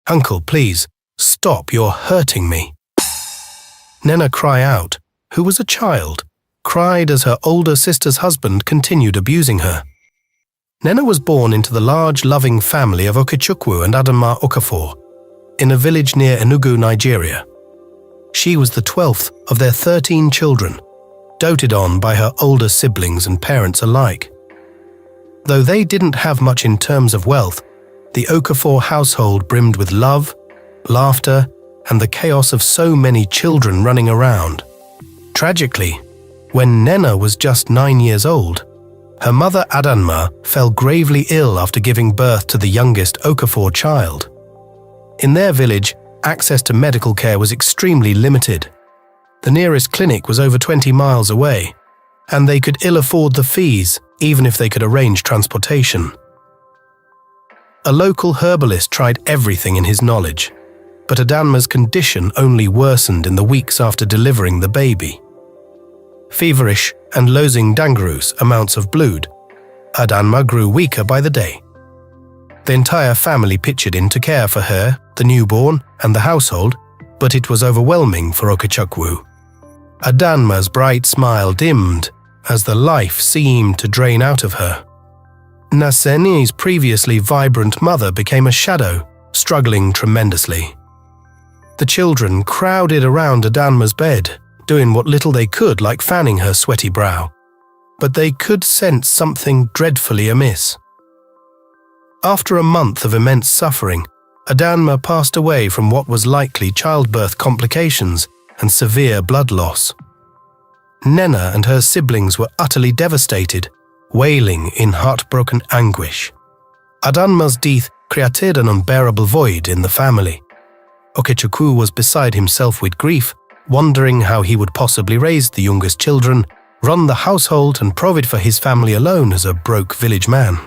"Uncle, please, stop, you're hurting me." Nena cry out, who was a child, cried as her older sister's husband continued abusing her. Nena was born into the large, loving family of Okechukwu and Adamma Okafor in a village near Enugu, Nigeria. She was the 12th of their 13 children, doted on by her older siblings and parents alike. Though they didn't have much in terms of wealth, the Okafor household brimmed with love, laughter, and the chaos of so many children running around. Tragically, when Nena was just 9 years old, her mother Adanma fell gravely ill after giving birth to the youngest Okafor child. In their village, access to medical care was extremely limited. The nearest clinic was over 20 miles away, and they could ill afford the fees even if they could arrange transportation. A local herbalist tried everything in his knowledge, but Adanma's condition only worsened in the weeks after delivering the baby. Feverish and losing dangerous amounts of blood, Adanma grew weaker by the day. The entire family pitched in to care for her, the newborn, and the household, but it was overwhelming for Okechukwu. Adanma's bright smile dimmed as the life seemed to drain out of her. Naseni's previously vibrant mother became a shadow, struggling tremendously. The children crowded around Adanma's bed, doing what little they could, like fanning her sweaty brow. But they could sense something dreadfully amiss. After a month of immense suffering, Adanma passed away from what was likely childbirth complications and severe blood loss. Nena and her siblings were utterly devastated, wailing in heartbroken anguish. Adanma's death created an unbearable void in the family. Okechukwu was beside himself with grief, wondering how he would possibly raise the youngest children, run the household and provide for his family alone as a broke village man.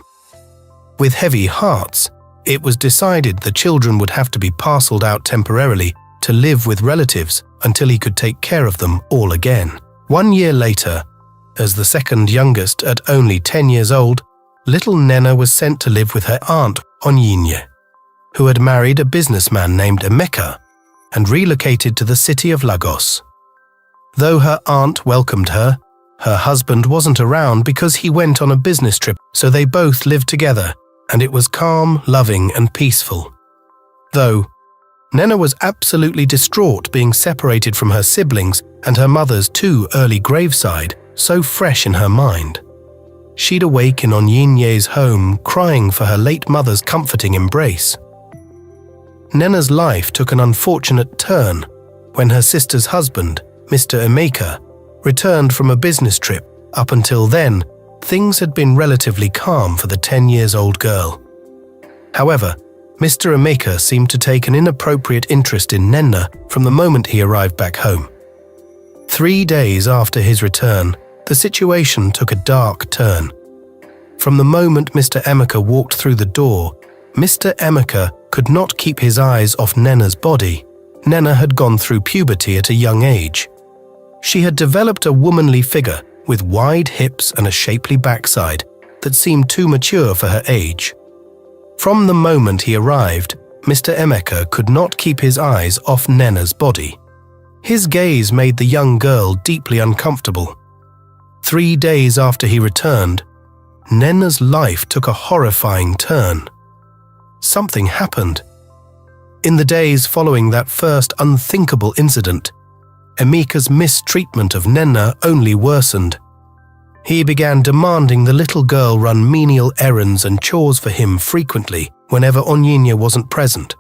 With heavy hearts, it was decided the children would have to be parceled out temporarily to live with relatives until he could take care of them all again. 1 year later, as the second youngest at only 10 years old, little Nena was sent to live with her aunt Onyinye, who had married a businessman named Emeka and relocated to the city of Lagos. Though her aunt welcomed her, her husband wasn't around because he went on a business trip, so they both lived together, and it was calm, loving, and peaceful. Though Nena was absolutely distraught being separated from her siblings and her mother's too early graveside, so fresh in her mind. She'd awake in Onyinye's home, crying for her late mother's comforting embrace. Nena's life took an unfortunate turn when her sister's husband, Mr. Emeka, returned from a business trip. Up until then, things had been relatively calm for the 10-year-old girl. However, Mr. Emeka seemed to take an inappropriate interest in Nena from the moment he arrived back home. 3 days after his return, the situation took a dark turn. From the moment Mr. Emeka walked through the door, Mr. Emeka could not keep his eyes off Nena's body. Nena had gone through puberty at a young age. She had developed a womanly figure with wide hips and a shapely backside that seemed too mature for her age. From the moment he arrived, Mr. Emeka could not keep his eyes off Nena's body. His gaze made the young girl deeply uncomfortable. 3 days after he returned, Nena's life took a horrifying turn. Something happened. In the days following that first unthinkable incident, Emeka's mistreatment of Nena only worsened. He began demanding the little girl run menial errands and chores for him frequently whenever Onyinye wasn't present.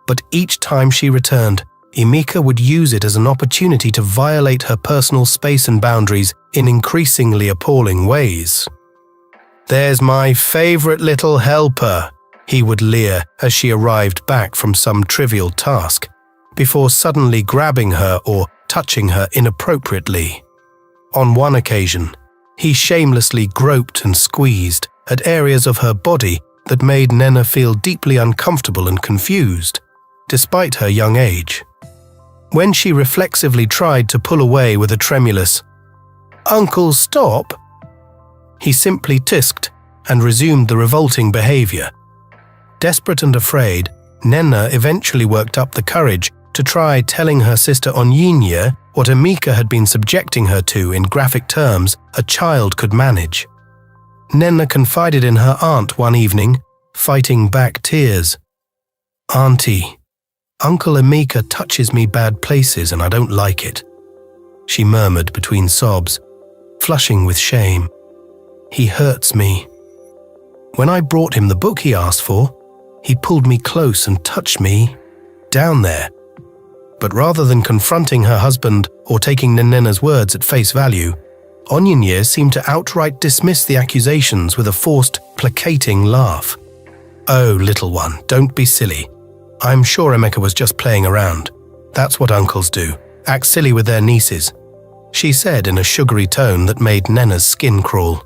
But each time she returned, Emeka would use it as an opportunity to violate her personal space and boundaries in increasingly appalling ways. "There's my favorite little helper," he would leer as she arrived back from some trivial task, before suddenly grabbing her or touching her inappropriately. On one occasion, he shamelessly groped and squeezed at areas of her body that made Nena feel deeply uncomfortable and confused, despite her young age. When she reflexively tried to pull away with a tremulous, "Uncle, stop," he simply tisked and resumed the revolting behavior. Desperate and afraid, Nena eventually worked up the courage to try telling her sister Onyinye what Emeka had been subjecting her to in graphic terms a child could manage. Nena confided in her aunt one evening, fighting back tears. "Auntie, Uncle Emeka touches me bad places and I don't like it," she murmured between sobs, flushing with shame. "He hurts me. When I brought him the book he asked for, he pulled me close and touched me down there." But rather than confronting her husband or taking Nenena's words at face value, Onyinye seemed to outright dismiss the accusations with a forced, placating laugh. "Oh, little one, don't be silly. I'm sure Emeka was just playing around. That's what uncles do, act silly with their nieces," she said in a sugary tone that made Nena's skin crawl.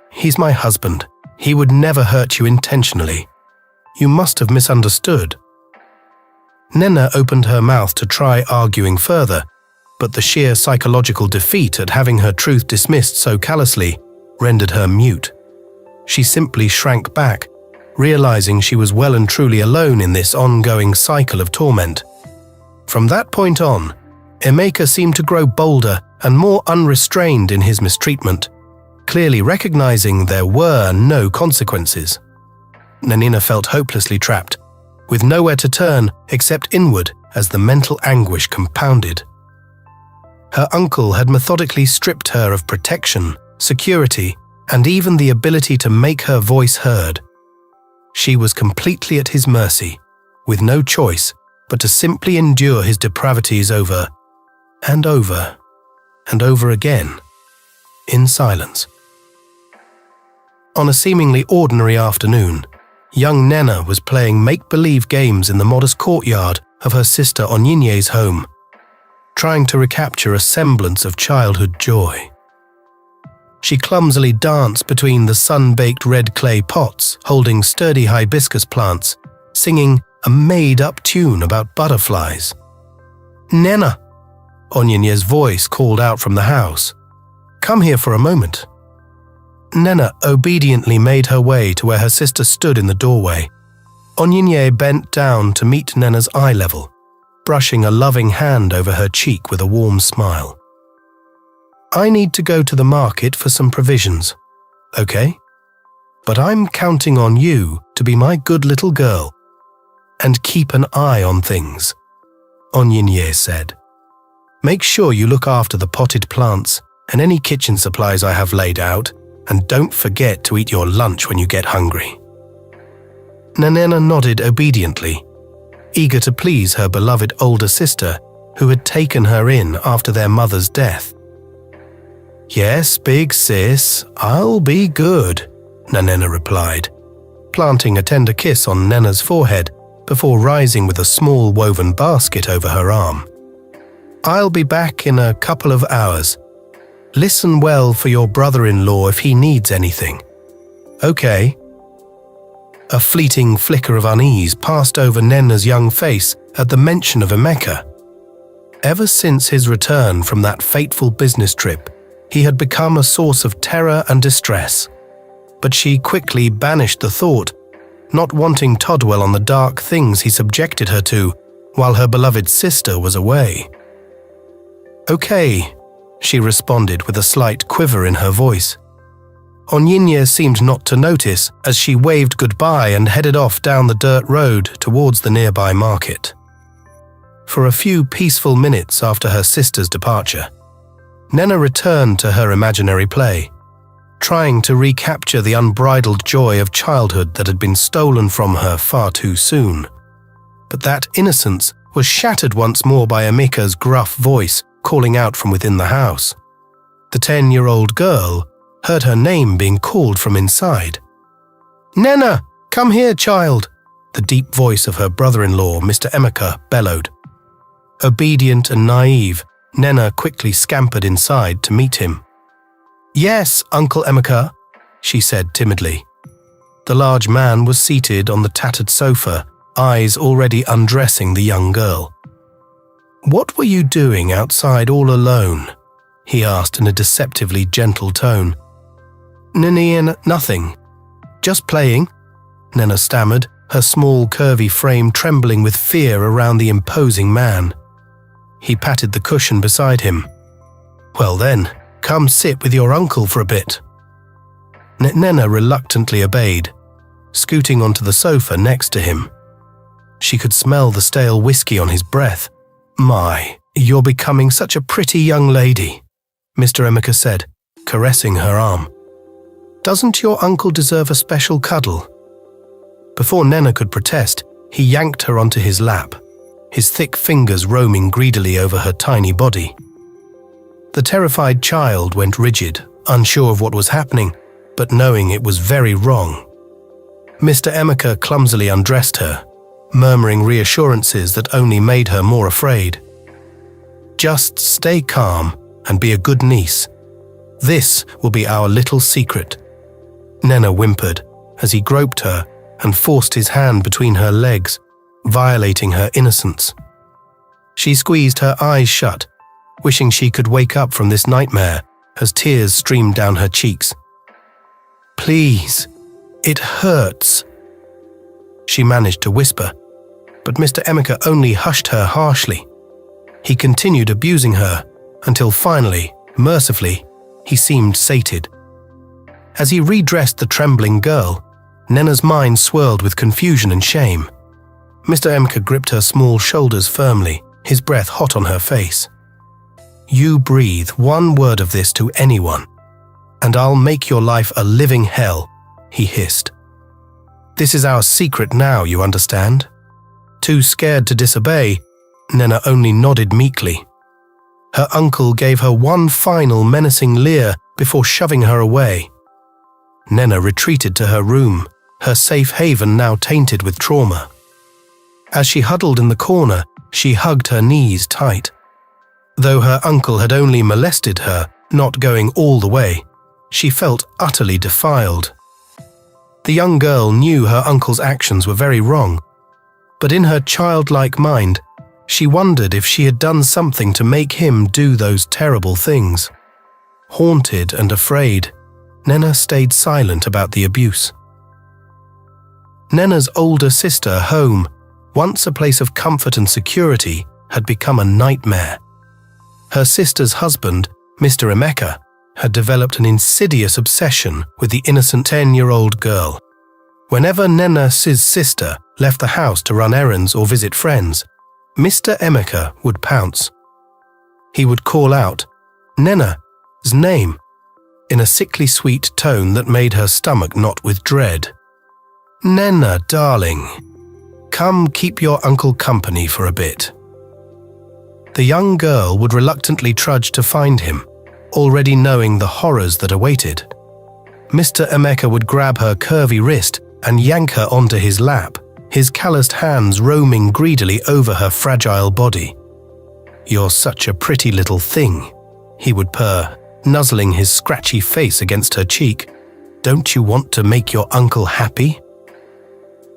"He's my husband. He would never hurt you intentionally. You must have misunderstood." Nena opened her mouth to try arguing further, but the sheer psychological defeat at having her truth dismissed so callously rendered her mute. She simply shrank back, realizing she was well and truly alone in this ongoing cycle of torment. From that point on, Emeka seemed to grow bolder and more unrestrained in his mistreatment, clearly recognizing there were no consequences. Nena felt hopelessly trapped, with nowhere to turn except inward as the mental anguish compounded. Her uncle had methodically stripped her of protection, security, and even the ability to make her voice heard. She was completely at his mercy, with no choice but to simply endure his depravities over and over and over again, in silence. On a seemingly ordinary afternoon, young Nena was playing make-believe games in the modest courtyard of her sister Onyinye's home, trying to recapture a semblance of childhood joy. She clumsily danced between the sun-baked red clay pots holding sturdy hibiscus plants, singing a made-up tune about butterflies. "Nena," Onyinye's voice called out from the house. "Come here for a moment." Nena obediently made her way to where her sister stood in the doorway. Onyinye bent down to meet Nena's eye level, brushing a loving hand over her cheek with a warm smile. "I need to go to the market for some provisions, okay? But I'm counting on you to be my good little girl and keep an eye on things," Onyinye said. "Make sure you look after the potted plants and any kitchen supplies I have laid out, and don't forget to eat your lunch when you get hungry." Nena nodded obediently, eager to please her beloved older sister who had taken her in after their mother's death. "Yes, big sis, I'll be good," Nena replied, planting a tender kiss on Nena's forehead before rising with a small woven basket over her arm. "I'll be back in a couple of hours. Listen well for your brother-in-law if he needs anything. Okay." A fleeting flicker of unease passed over Nena's young face at the mention of Emeka. Ever since his return from that fateful business trip, he had become a source of terror and distress. But she quickly banished the thought, not wanting to dwell on the dark things he subjected her to while her beloved sister was away. "Okay," she responded with a slight quiver in her voice. Onyinye seemed not to notice as she waved goodbye and headed off down the dirt road towards the nearby market. For a few peaceful minutes after her sister's departure, Nena returned to her imaginary play, trying to recapture the unbridled joy of childhood that had been stolen from her far too soon. But that innocence was shattered once more by Emeka's gruff voice calling out from within the house. The 10-year-old girl heard her name being called from inside. "Nena, come here, child," the deep voice of her brother-in-law, Mr. Emeka, bellowed. Obedient and naive, Nena quickly scampered inside to meet him. "Yes, Uncle Emeka," she said timidly. The large man was seated on the tattered sofa, eyes already undressing the young girl. "What were you doing outside all alone?" he asked in a deceptively gentle tone. "Nothing. Just playing," Nena stammered, her small curvy frame trembling with fear around the imposing man. He patted the cushion beside him. "Well then, come sit with your uncle for a bit." Nena reluctantly obeyed, scooting onto the sofa next to him. She could smell the stale whiskey on his breath. "My, you're becoming such a pretty young lady," Mr. Emeka said, caressing her arm. "Doesn't your uncle deserve a special cuddle?" Before Nena could protest, he yanked her onto his lap, his thick fingers roaming greedily over her tiny body. The terrified child went rigid, unsure of what was happening, but knowing it was very wrong. Mr. Emeka clumsily undressed her, murmuring reassurances that only made her more afraid. "Just stay calm and be a good niece. This will be our little secret," Nena whimpered as he groped her and forced his hand between her legs, violating her innocence. She squeezed her eyes shut, wishing she could wake up from this nightmare as tears streamed down her cheeks. "Please, it hurts," she managed to whisper, but Mr. Emeka only hushed her harshly. He continued abusing her until finally, mercifully, he seemed sated. As he redressed the trembling girl, Nena's mind swirled with confusion and shame. Mr. Emeka gripped her small shoulders firmly, his breath hot on her face. "You breathe one word of this to anyone, and I'll make your life a living hell," he hissed. "This is our secret now, you understand?" Too scared to disobey, Nena only nodded meekly. Her uncle gave her one final menacing leer before shoving her away. Nena retreated to her room, her safe haven now tainted with trauma. As she huddled in the corner, she hugged her knees tight. Though her uncle had only molested her, not going all the way, she felt utterly defiled. The young girl knew her uncle's actions were very wrong, but in her childlike mind, she wondered if she had done something to make him do those terrible things. Haunted and afraid, Nena stayed silent about the abuse. Nena's older sister home, once a place of comfort and security, had become a nightmare. Her sister's husband, Mr. Emeka, had developed an insidious obsession with the innocent 10-year-old girl. Whenever Nena's sister left the house to run errands or visit friends, Mr. Emeka would pounce. He would call out Nena's name in a sickly sweet tone that made her stomach knot with dread. "Nena, darling, come keep your uncle company for a bit." The young girl would reluctantly trudge to find him, already knowing the horrors that awaited. Mr. Emeka would grab her curvy wrist and yank her onto his lap, his calloused hands roaming greedily over her fragile body. "You're such a pretty little thing," he would purr, nuzzling his scratchy face against her cheek. "Don't you want to make your uncle happy?"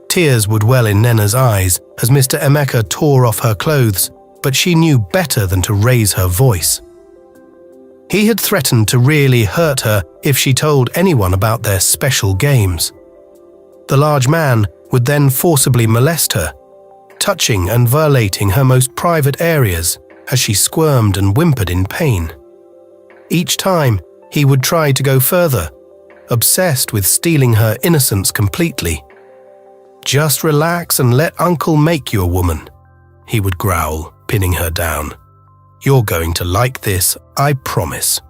Tears would well in Nena's eyes as Mr. Emeka tore off her clothes, but she knew better than to raise her voice. He had threatened to really hurt her if she told anyone about their special games. The large man would then forcibly molest her, touching and violating her most private areas as she squirmed and whimpered in pain. Each time, he would try to go further, obsessed with stealing her innocence completely. "Just relax and let Uncle make you a woman," he would growl, pinning her down. "You're going to like this, I promise."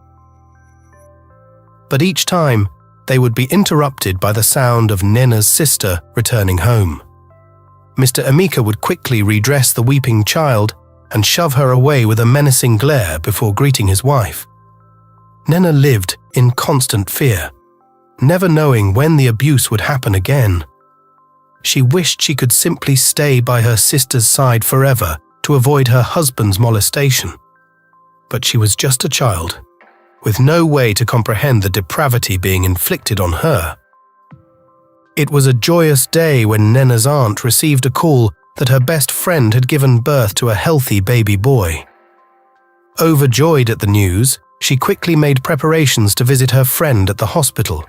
But each time, they would be interrupted by the sound of Nena's sister returning home. Mr. Emeka would quickly redress the weeping child and shove her away with a menacing glare before greeting his wife. Nena lived in constant fear, never knowing when the abuse would happen again. She wished she could simply stay by her sister's side forever to avoid her husband's molestation. But she was just a child, with no way to comprehend the depravity being inflicted on her. It was a joyous day when Nena's aunt received a call that her best friend had given birth to a healthy baby boy. Overjoyed at the news, she quickly made preparations to visit her friend at the hospital.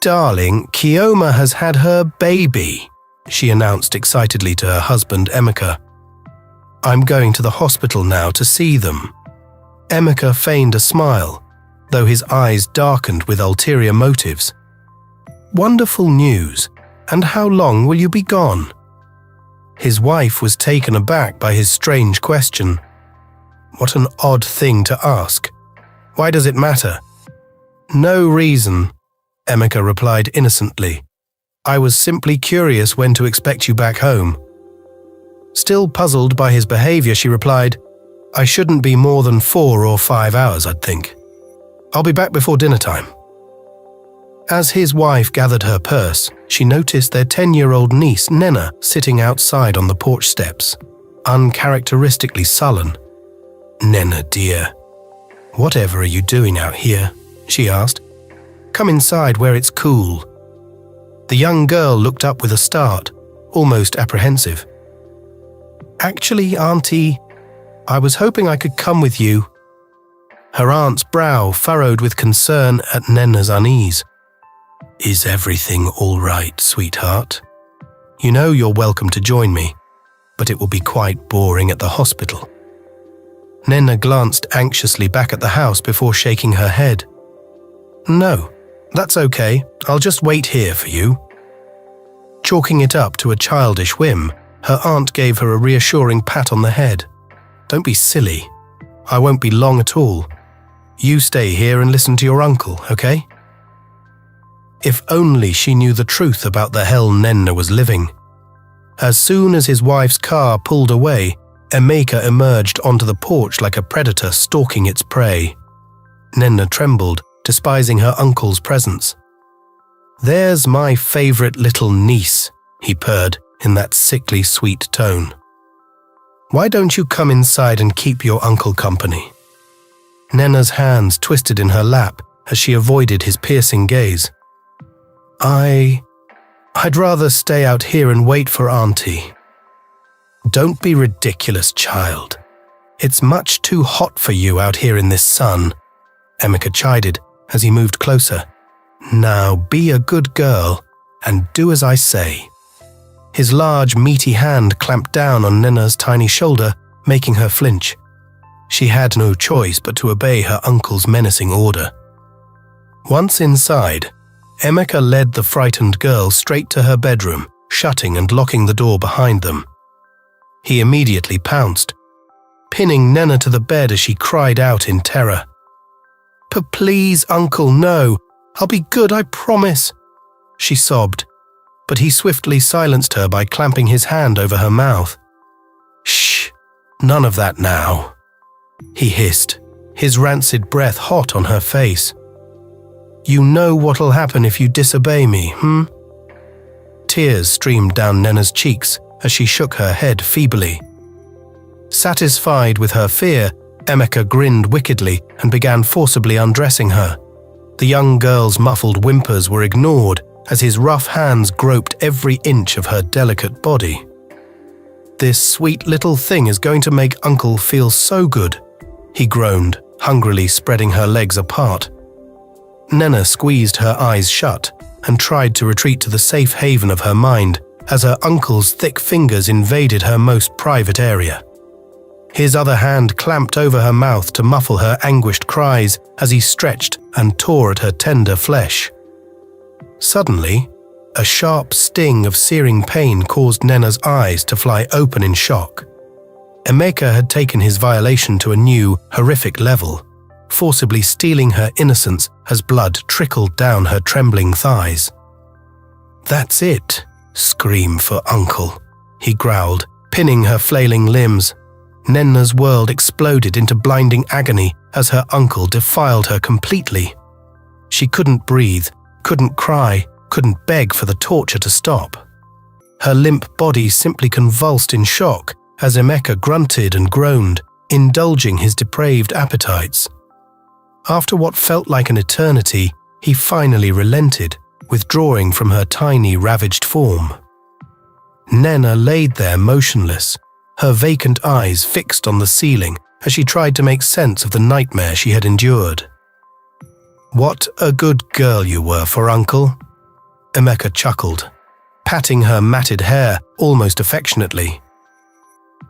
"Darling, Kioma has had her baby," she announced excitedly to her husband Emeka. "I'm going to the hospital now to see them." Emeka feigned a smile, though his eyes darkened with ulterior motives. "Wonderful news. And how long will you be gone?" His wife was taken aback by his strange question. What an odd thing to ask. "Why does it matter?" "No reason," Emeka replied innocently. "I was simply curious when to expect you back home." Still puzzled by his behavior, she replied, "I shouldn't be more than 4 or 5 hours, I'd think. I'll be back before dinner time." As his wife gathered her purse, she noticed their 10-year-old niece, Nena, sitting outside on the porch steps, uncharacteristically sullen. "Nena, dear, whatever are you doing out here?" she asked. "Come inside where it's cool." The young girl looked up with a start, almost apprehensive. "Actually, Auntie, I was hoping I could come with you." Her aunt's brow furrowed with concern at Nena's unease. "Is everything all right, sweetheart? You know you're welcome to join me, but it will be quite boring at the hospital." Nena glanced anxiously back at the house before shaking her head. "No, that's okay. I'll just wait here for you." Chalking it up to a childish whim, her aunt gave her a reassuring pat on the head. "Don't be silly. I won't be long at all. You stay here and listen to your uncle, okay?" If only she knew the truth about the hell Nena was living. As soon as his wife's car pulled away, Emeka emerged onto the porch like a predator stalking its prey. Nena trembled, despising her uncle's presence. "There's my favorite little niece," he purred in that sickly sweet tone. "Why don't you come inside and keep your uncle company?" Nena's hands twisted in her lap as she avoided his piercing gaze. I'd rather stay out here and wait for Auntie." "Don't be ridiculous, child. It's much too hot for you out here in this sun," Emeka chided as he moved closer. "Now be a good girl and do as I say." His large, meaty hand clamped down on Nena's tiny shoulder, making her flinch. She had no choice but to obey her uncle's menacing order. Once inside, Emeka led the frightened girl straight to her bedroom, shutting and locking the door behind them. He immediately pounced, pinning Nena to the bed as she cried out in terror. Please, Uncle, no. I'll be good, I promise," she sobbed, but he swiftly silenced her by clamping his hand over her mouth. "Shh, none of that now," he hissed, his rancid breath hot on her face. "You know what'll happen if you disobey me, Tears streamed down Nena's cheeks as she shook her head feebly. Satisfied with her fear, Emeka grinned wickedly and began forcibly undressing her. The young girl's muffled whimpers were ignored as his rough hands groped every inch of her delicate body. "This sweet little thing is going to make Uncle feel so good," he groaned, hungrily spreading her legs apart. Nena squeezed her eyes shut and tried to retreat to the safe haven of her mind as her uncle's thick fingers invaded her most private area. His other hand clamped over her mouth to muffle her anguished cries as he stretched and tore at her tender flesh. Suddenly, a sharp sting of searing pain caused Nena's eyes to fly open in shock. Emeka had taken his violation to a new, horrific level, forcibly stealing her innocence as blood trickled down her trembling thighs. "That's it, scream for Uncle," he growled, pinning her flailing limbs. Nena's world exploded into blinding agony as her uncle defiled her completely. She couldn't breathe, couldn't cry, couldn't beg for the torture to stop. Her limp body simply convulsed in shock as Emeka grunted and groaned, indulging his depraved appetites. After what felt like an eternity, he finally relented, withdrawing from her tiny, ravaged form. Nena laid there motionless, her vacant eyes fixed on the ceiling as she tried to make sense of the nightmare she had endured. "What a good girl you were for Uncle," Emeka chuckled. patting her matted hair almost affectionately.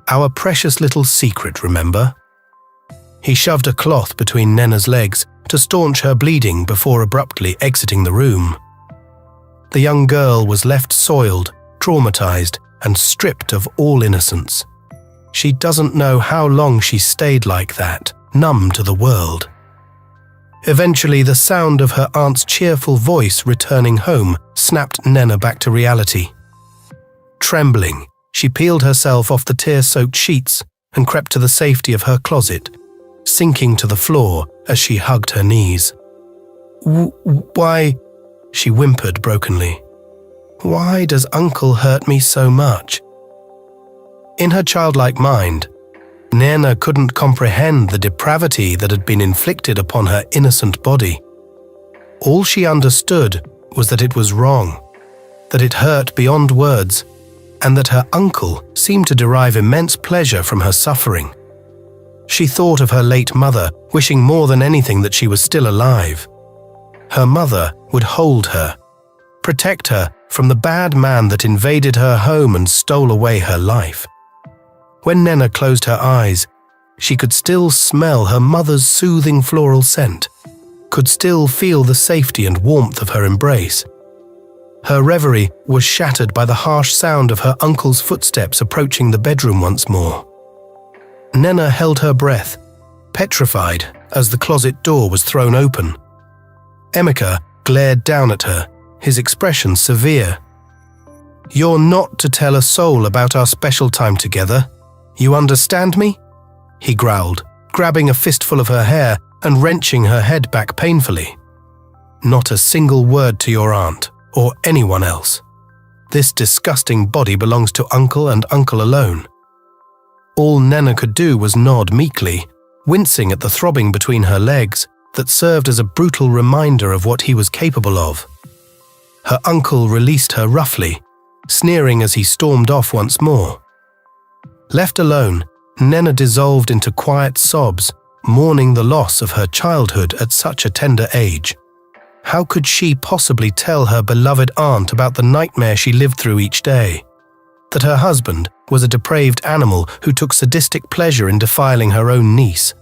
"Our precious little secret, remember?" He shoved a cloth between Nenna's legs to staunch her bleeding before abruptly exiting the room. The young girl was left soiled, traumatized, and stripped of all innocence. She doesn't know how long she stayed like that, numb to the world. Eventually, the sound of her aunt's cheerful voice returning home snapped Nenna back to reality. Trembling, she peeled herself off the tear-soaked sheets and crept to the safety of her closet, sinking to the floor as she hugged her knees. "Why?" she whimpered brokenly. "Why does Uncle hurt me so much?" In her childlike mind, Nenna couldn't comprehend the depravity that had been inflicted upon her innocent body. All she understood was that it was wrong, that it hurt beyond words, and that her uncle seemed to derive immense pleasure from her suffering. She thought of her late mother, wishing more than anything that she was still alive. Her mother would hold her, protect her from the bad man that invaded her home and stole away her life. When Nenna closed her eyes, she could still smell her mother's soothing floral scent, could still feel the safety and warmth of her embrace. Her reverie was shattered by the harsh sound of her uncle's footsteps approaching the bedroom once more. Nenna held her breath, petrified, as the closet door was thrown open. Emeka glared down at her, his expression severe. "You're not to tell a soul about our special time together. You understand me?" he growled, grabbing a fistful of her hair and wrenching her head back painfully. "Not a single word to your aunt, or anyone else. This disgusting body belongs to Uncle and Uncle alone." All Nenna could do was nod meekly, wincing at the throbbing between her legs that served as a brutal reminder of what he was capable of. Her uncle released her roughly, sneering as he stormed off once more. Left alone, Nenna dissolved into quiet sobs, mourning the loss of her childhood at such a tender age. How could she possibly tell her beloved aunt about the nightmare she lived through each day? That her husband was a depraved animal who took sadistic pleasure in defiling her own niece.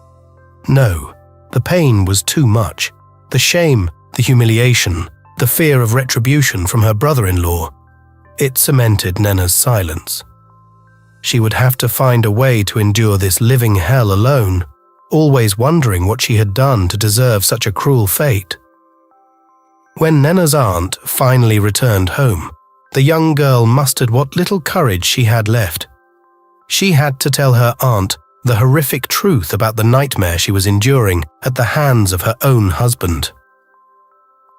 No, the pain was too much. The shame, the humiliation, the fear of retribution from her brother-in-law. It cemented Nenna's silence. She would have to find a way to endure this living hell alone, always wondering what she had done to deserve such a cruel fate. When Nenna's aunt finally returned home, the young girl mustered what little courage she had left. She had to tell her aunt the horrific truth about the nightmare she was enduring at the hands of her own husband.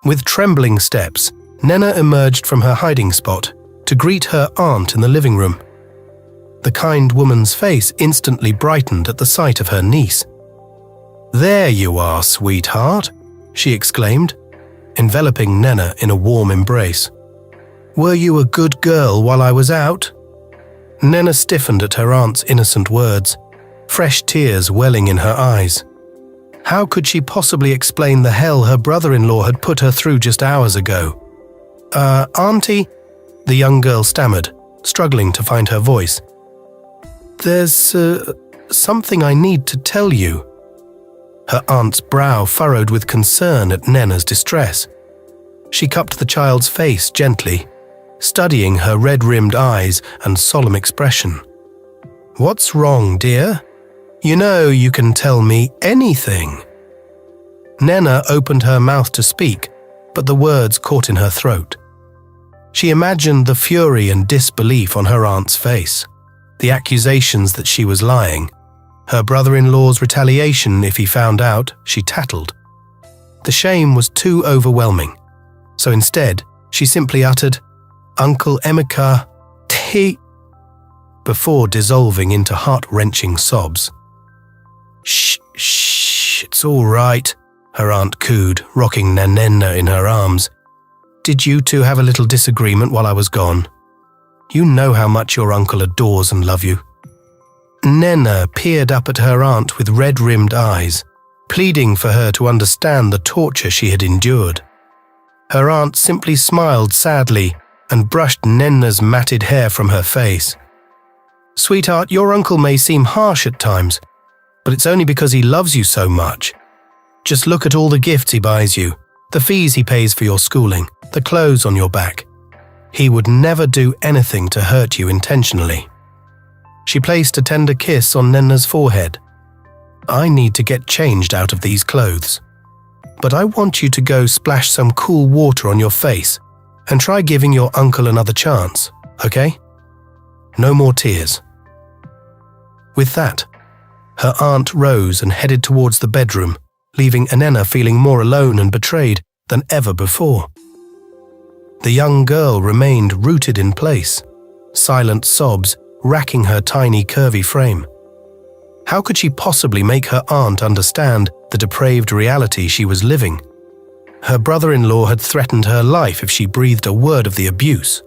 With trembling steps, Nenna emerged from her hiding spot to greet her aunt in the living room. The kind woman's face instantly brightened at the sight of her niece. "There you are, sweetheart," she exclaimed, enveloping Nenna in a warm embrace. "Were you a good girl while I was out?" Nenna stiffened at her aunt's innocent words, fresh tears welling in her eyes. How could she possibly explain the hell her brother-in-law had put her through just hours ago? Auntie," the young girl stammered, struggling to find her voice. "There's something I need to tell you." Her aunt's brow furrowed with concern at Nenna's distress. She cupped the child's face gently, studying her red-rimmed eyes and solemn expression. "What's wrong, dear? You know you can tell me anything." Nenna opened her mouth to speak, but the words caught in her throat. She imagined the fury and disbelief on her aunt's face, the accusations that she was lying, her brother-in-law's retaliation if he found out, she tattled. The shame was too overwhelming, so instead she simply uttered, "Uncle Emeka, he," before dissolving into heart-wrenching sobs. Shh, it's all right," her aunt cooed, rocking Nenna in her arms. "Did you two have a little disagreement while I was gone? You know how much your uncle adores and loves you." Nenna peered up at her aunt with red-rimmed eyes, pleading for her to understand the torture she had endured. Her aunt simply smiled sadly and brushed Nenna's matted hair from her face. "Sweetheart, your uncle may seem harsh at times, but it's only because he loves you so much. Just look at all the gifts he buys you, the fees he pays for your schooling, the clothes on your back. He would never do anything to hurt you intentionally." She placed a tender kiss on Nenna's forehead. "I need to get changed out of these clothes, but I want you to go splash some cool water on your face and try giving your uncle another chance, okay? No more tears." With that, her aunt rose and headed towards the bedroom, leaving Nenna feeling more alone and betrayed than ever before. The young girl remained rooted in place, silent sobs racking her tiny curvy frame. How could she possibly make her aunt understand the depraved reality she was living? Her brother-in-law had threatened her life if she breathed a word of the abuse,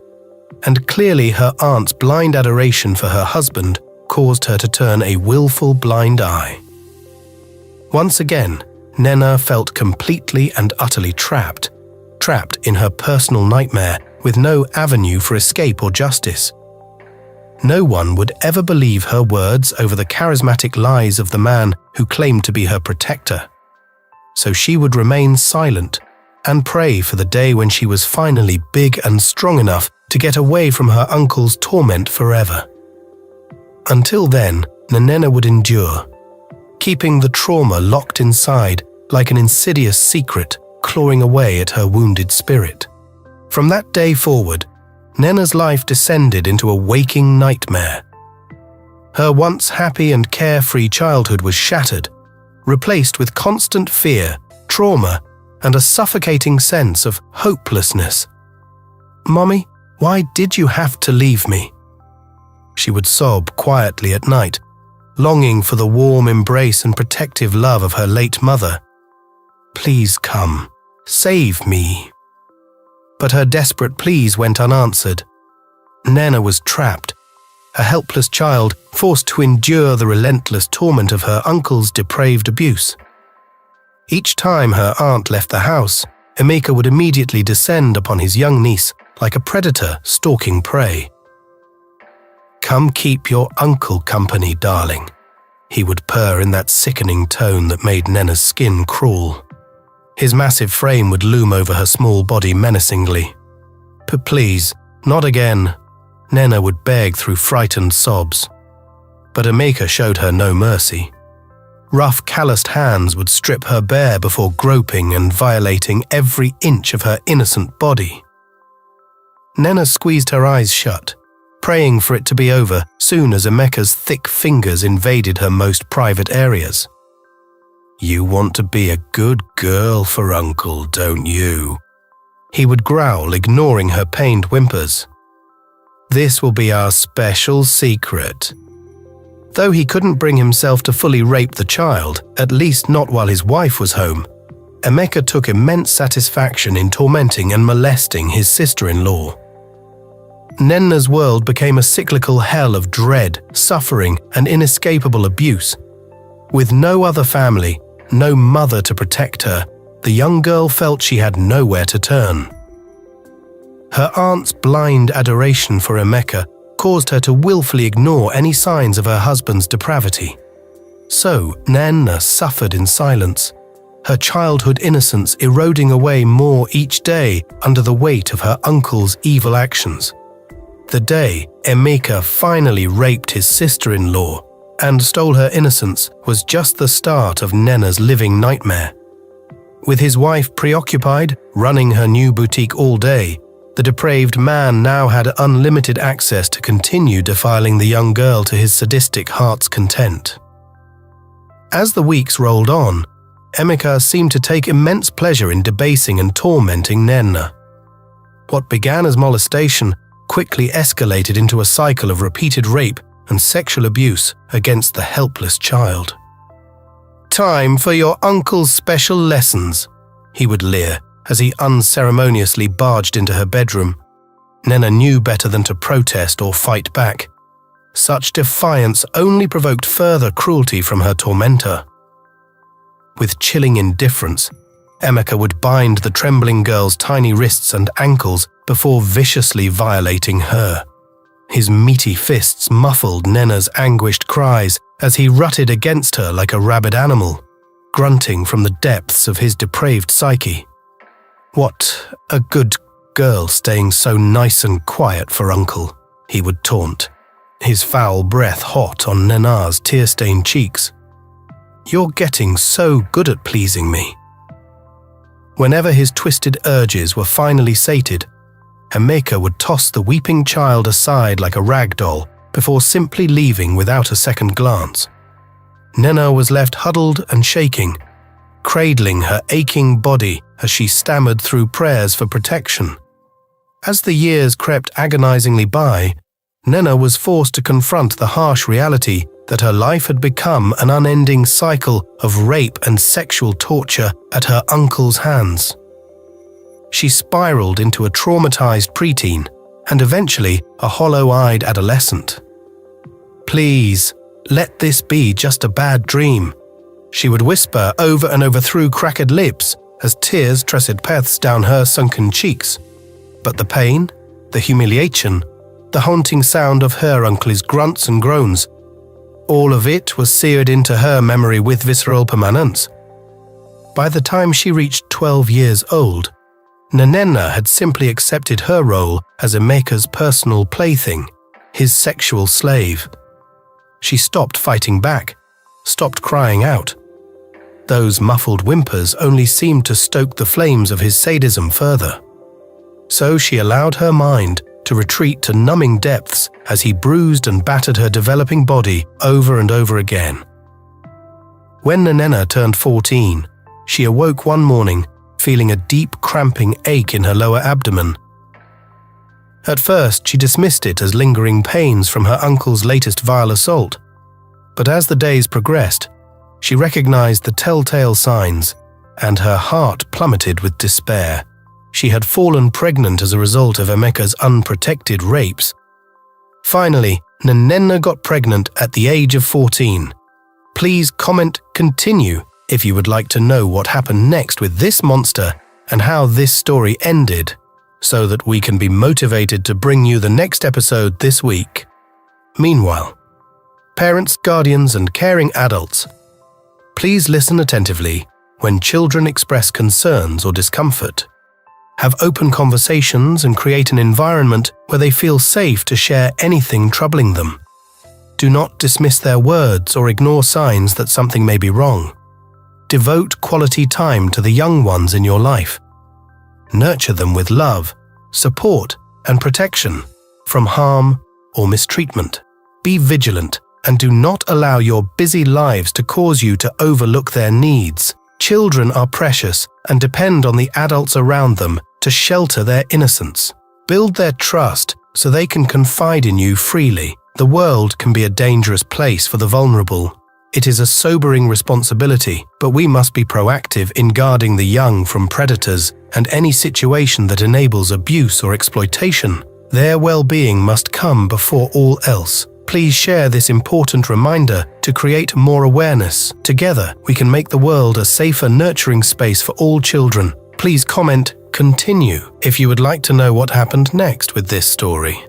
and clearly her aunt's blind adoration for her husband caused her to turn a willful blind eye. Once again, Nenna felt completely and utterly trapped in her personal nightmare with no avenue for escape or justice. No one would ever believe her words over the charismatic lies of the man who claimed to be her protector. So she would remain silent and pray for the day when she was finally big and strong enough to get away from her uncle's torment forever. Until then, Nenna would endure, keeping the trauma locked inside like an insidious secret clawing away at her wounded spirit. From that day forward, Nenna's life descended into a waking nightmare. Her once happy and carefree childhood was shattered, replaced with constant fear, trauma, and a suffocating sense of hopelessness. "Mommy, why did you have to leave me?" She would sob quietly at night, longing for the warm embrace and protective love of her late mother. "Please come, save me." But her desperate pleas went unanswered. Nenna was trapped, a helpless child forced to endure the relentless torment of her uncle's depraved abuse. Each time her aunt left the house, Emeka would immediately descend upon his young niece like a predator stalking prey. "Come keep your uncle company, darling," he would purr in that sickening tone that made Nenna's skin crawl. His massive frame would loom over her small body menacingly. "But please, not again," Nenna would beg through frightened sobs. But Emeka showed her no mercy. Rough, calloused hands would strip her bare before groping and violating every inch of her innocent body. Nenna squeezed her eyes shut, praying for it to be over soon as Emeka's thick fingers invaded her most private areas. "You want to be a good girl for Uncle, don't you?" he would growl, ignoring her pained whimpers. "This will be our special secret." Though he couldn't bring himself to fully rape the child, at least not while his wife was home, Emeka took immense satisfaction in tormenting and molesting his sister-in-law. Nenna's world became a cyclical hell of dread, suffering, and inescapable abuse. With no other family, no mother to protect her, the young girl felt she had nowhere to turn. Her aunt's blind adoration for Emeka caused her to willfully ignore any signs of her husband's depravity. So Nenna suffered in silence, her childhood innocence eroding away more each day under the weight of her uncle's evil actions. The day Emeka finally raped his sister-in-law and stole her innocence was just the start of Nenna's living nightmare. With his wife preoccupied, running her new boutique all day, the depraved man now had unlimited access to continue defiling the young girl to his sadistic heart's content. As the weeks rolled on, Emeka seemed to take immense pleasure in debasing and tormenting Nenna. What began as molestation quickly escalated into a cycle of repeated rape and sexual abuse against the helpless child. "Time for your uncle's special lessons," he would leer as he unceremoniously barged into her bedroom. Nenna knew better than to protest or fight back. Such defiance only provoked further cruelty from her tormentor. With chilling indifference, Emeka would bind the trembling girl's tiny wrists and ankles before viciously violating her. His meaty fists muffled Nena's anguished cries as he rutted against her like a rabid animal, grunting from the depths of his depraved psyche. "What a good girl, staying so nice and quiet for uncle," he would taunt, his foul breath hot on Nena's tear-stained cheeks. "You're getting so good at pleasing me." Whenever his twisted urges were finally sated, Emeka would toss the weeping child aside like a rag doll before simply leaving without a second glance. Nena was left huddled and shaking, cradling her aching body as she stammered through prayers for protection. As the years crept agonizingly by, Nena was forced to confront the harsh reality that her life had become an unending cycle of rape and sexual torture at her uncle's hands. She spiraled into a traumatized preteen and eventually a hollow-eyed adolescent. "Please, let this be just a bad dream," she would whisper over and over through cracked lips as tears trickled paths down her sunken cheeks. But the pain, the humiliation, the haunting sound of her uncle's grunts and groans, all of it was seared into her memory with visceral permanence. By the time she reached 12 years old, Nena had simply accepted her role as Emeka's personal plaything, his sexual slave. She stopped fighting back, stopped crying out. Those muffled whimpers only seemed to stoke the flames of his sadism further. So she allowed her mind to retreat to numbing depths as he bruised and battered her developing body over and over again. When Nena turned 14, she awoke one morning feeling a deep cramping ache in her lower abdomen. At first, she dismissed it as lingering pains from her uncle's latest vile assault, but as the days progressed, she recognized the telltale signs, and her heart plummeted with despair. She had fallen pregnant as a result of Emeka's unprotected rapes. Finally, Nena got pregnant at the age of 14. Please comment continue if you would like to know what happened next with this monster and how this story ended, so that we can be motivated to bring you the next episode this week. Meanwhile, parents, guardians, and caring adults, please listen attentively when children express concerns or discomfort. Have open conversations and create an environment where they feel safe to share anything troubling them. Do not dismiss their words or ignore signs that something may be wrong. Devote quality time to the young ones in your life. Nurture them with love, support, and protection from harm or mistreatment. Be vigilant and do not allow your busy lives to cause you to overlook their needs. Children are precious and depend on the adults around them to shelter their innocence. Build their trust so they can confide in you freely. The world can be a dangerous place for the vulnerable. It is a sobering responsibility, but we must be proactive in guarding the young from predators and any situation that enables abuse or exploitation. Their well-being must come before all else. Please share this important reminder to create more awareness. Together, we can make the world a safer, nurturing space for all children. Please comment continue if you would like to know what happened next with this story.